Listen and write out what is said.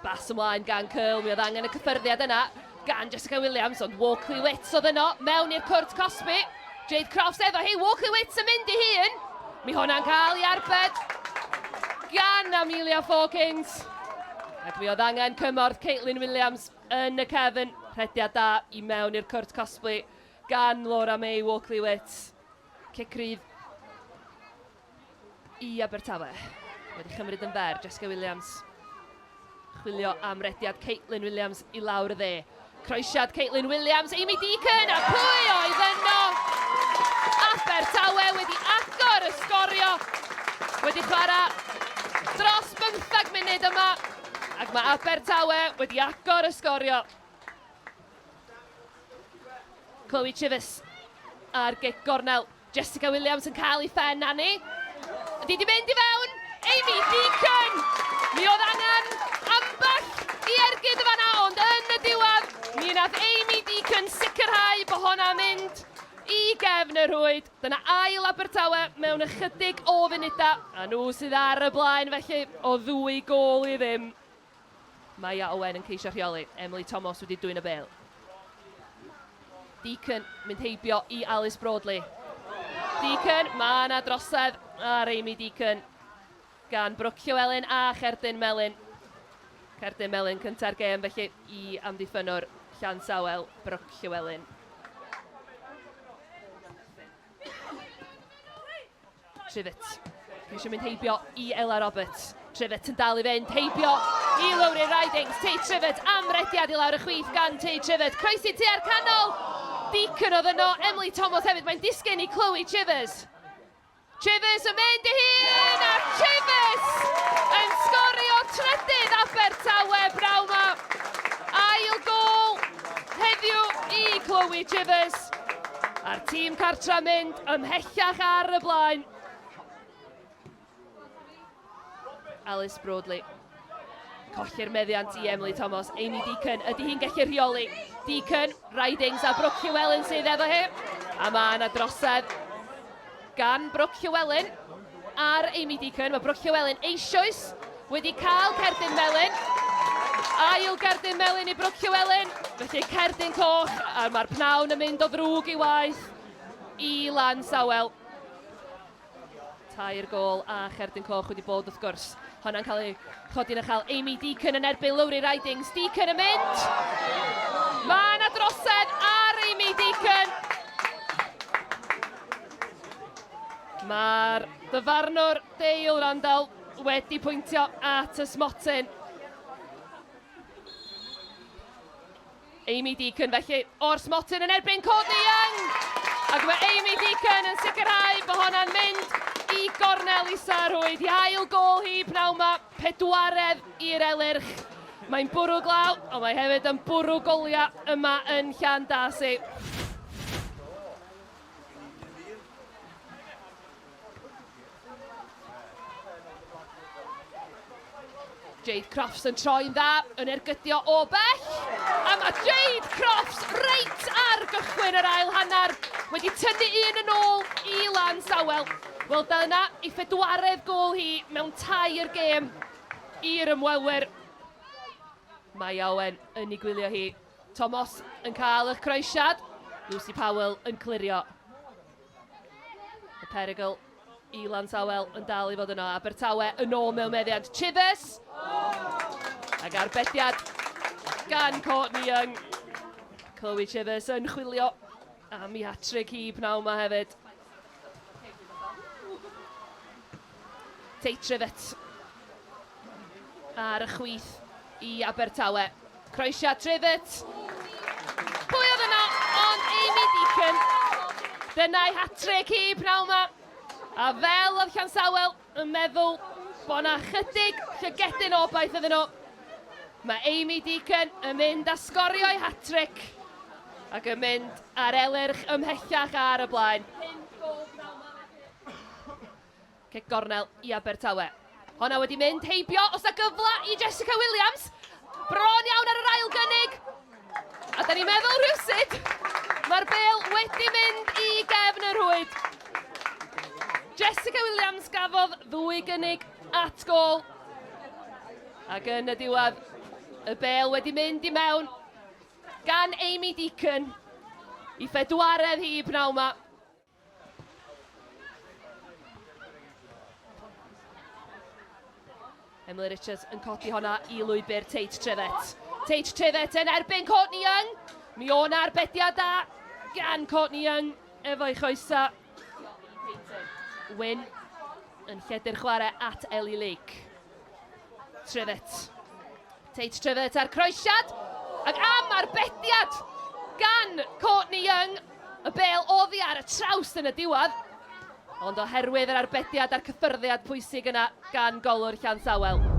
Bas ymlaen gan Curl, mi oedd angen y cyffyrddiad yna gan Jessica Williams, ond Walkley Wits oedd yno, mewn i'r cwrt Cosby. Jade Crofts efo hi, Walkley Wits yn mynd I hun. Mi hwnna'n cael I arbed gan Amelia Fawkins. Ac mi oedd angen cymorth Caitlin Williams yn y cefn. Rhediad da I mewn i'r cwrt Cosby gan Laura May Walkley Wits. Cicrydd I Abertawe. Wedi chymryd yn fer, Jessica Williams. Chwilio am rediad Caitlin Williams I lawr y dde. Croesiad Caitlin Williams, Amy Deacon, a pwy oedd yno? Abertawe wedi agor y sgorio. Wedi chwarae dros 15 munud yma. Ac mae Abertawe wedi agor y sgorio. Chloe Chivers ar gic gornel. Jessica Williams yn cael I phen Annie. Ydy di mynd I fewn. Amy Deacon. Mi oedd angen ambell I ergyd y fanna, ond yn y diwedd, mi nath Amy Deacon sicrhau bod hwnna'n mynd I gefn y rwyd. Dyna ail Abertawe mewn ychydig o funudau. A nhw sydd ar y blaen felly o 2 gôl I ddim. Mae Owen yn ceisio rheoli. Emily Thomas wedi dwyn y bêl. Deacon mynd heibio I Alice Broadley. Deacon, mae yna drosedd ar Amy Deacon gan Brooke Llywelyn a Cherdyn Melyn. Cherdyn Melyn cynta'r gêm felly I amddiffynwr Llansawel Brooke Llywelyn. Trivett. Ceisio mynd heibio I Ella Roberts. Trivett yn dal I fynd, heibio I Lowry Ridings. Tay Trivett am rediad I lawr y chwith gan Tay Trivett. Croesi tu ar canol. Deacon oedd yno, Emily Thomas hefyd, mae'n disgyn I Chloe Chivers. Chivers yn mynd I hun, a Chivers yn sgorio trydydd Abertawe braw ma. Ail gôl heddiw I Chloe Chivers. A'r tîm cartra mynd ymhellach ar y blaen. Alice Broadley. Colli'r meddiant I Emily Thomas. Amy Deacon, ydy hi'n gallu rheoli. Deacon, Ridings a Brooke Llywelyn sydd efo hi. A mae yna drosedd gan Brooke Llywelyn ar Amy Deacon. Mae Brooke Llywelyn eisoes wedi cael Cerdyn Melyn. Ail Cerdyn Melyn I Brooke Llywelyn. Felly Cerdyn Coch, a mae'r pnawn yn mynd o ddrwg I waith I Llansawel. Tair gôl a Cherdyn Coch wedi bod wrth gwrs. Hwna'n cael ei chodi'n uchel Amy Deacon yn erbyn Lowry Ridings. Deacon yn mynd. Mae yna drosedd ar Amy Deacon. Mae'r dyfarnwr Dale Randall wedi pwyntio at y smotyn. Amy Deacon felly o'r smotyn yn erbyn Courtney Young. Ac mae Amy Deacon yn sicrhau bod hwnna'n mynd I gornel isa rwyd. I ail gôl hi pnawn ma, 4 i'r elyrch. Mae'n bwrw glaw, ond mae hefyd yn bwrw golia yma yn Llandasi. Jade Crofts yn troi'n dda, yn ergydio o bell. A mae Jade Crofts reit ar gychwyn yr ail hanner. Wedi tynnu un yn ôl I Llansawel. Wel, dyna I 4 gôl hi mewn tair gêm i'r ymwelwyr. Mae Owen yn ei gwylio hi. Thomas yn cael y croesiad. Lucy Powell yn clirio. Y perygl I Llansawel yn dal I fod yno. Abertawe yn ôl mewn meddiant. Chivers. Ac arbediad gan Courtney Young. Chloe Chivers yn chwilio am I hat-trick hi pnawn ma hefyd. Tay Trivett ar y chwith I Abertawe. Croesiad Trivett. Pwy oedd yna? Ond Amy Deacon. Dyna'i hat-trick hi pnawn ma. A fel oedd Llansawel yn meddwl bod yna chydig llygedyn obaith iddyn nhw. Mae Amy Deacon yn mynd a sgorio'i hat-trick ac yn mynd ar elyrch ymhellach ar y blaen. Cic gornel I Abertawe. Honna wedi mynd heibio, os na gyfla I Jessica Williams. Bron iawn ar yr ail gynnig. A da ni'n meddwl rhywsyd. Mae'r bêl wedi mynd I gefn y rwyd. Jessica Williams gafodd 2 gynnig at gôl. Ac yn y diwedd, Y bel wedi mynd I mewn gan Amy Deacon I phedwaredd hi pnawn ma. Emily Richards yn codi honna I lwybr Tate Trivett. Tate Trivett yn erbyn Courtney Young. Mi o'n arbediad da gan Courtney Young efo'i choesa. Wyn yn lledu'r chwarae at Ellie Lake. Trivett. Tate Trivett ar croesiad. Ac am arbediad gan Courtney Young. Y bel oddi ar y traws yn y diwedd. Ond oherwydd yr arbediad a'r cyffyrddiad pwysig yna gan golwr Llansawel.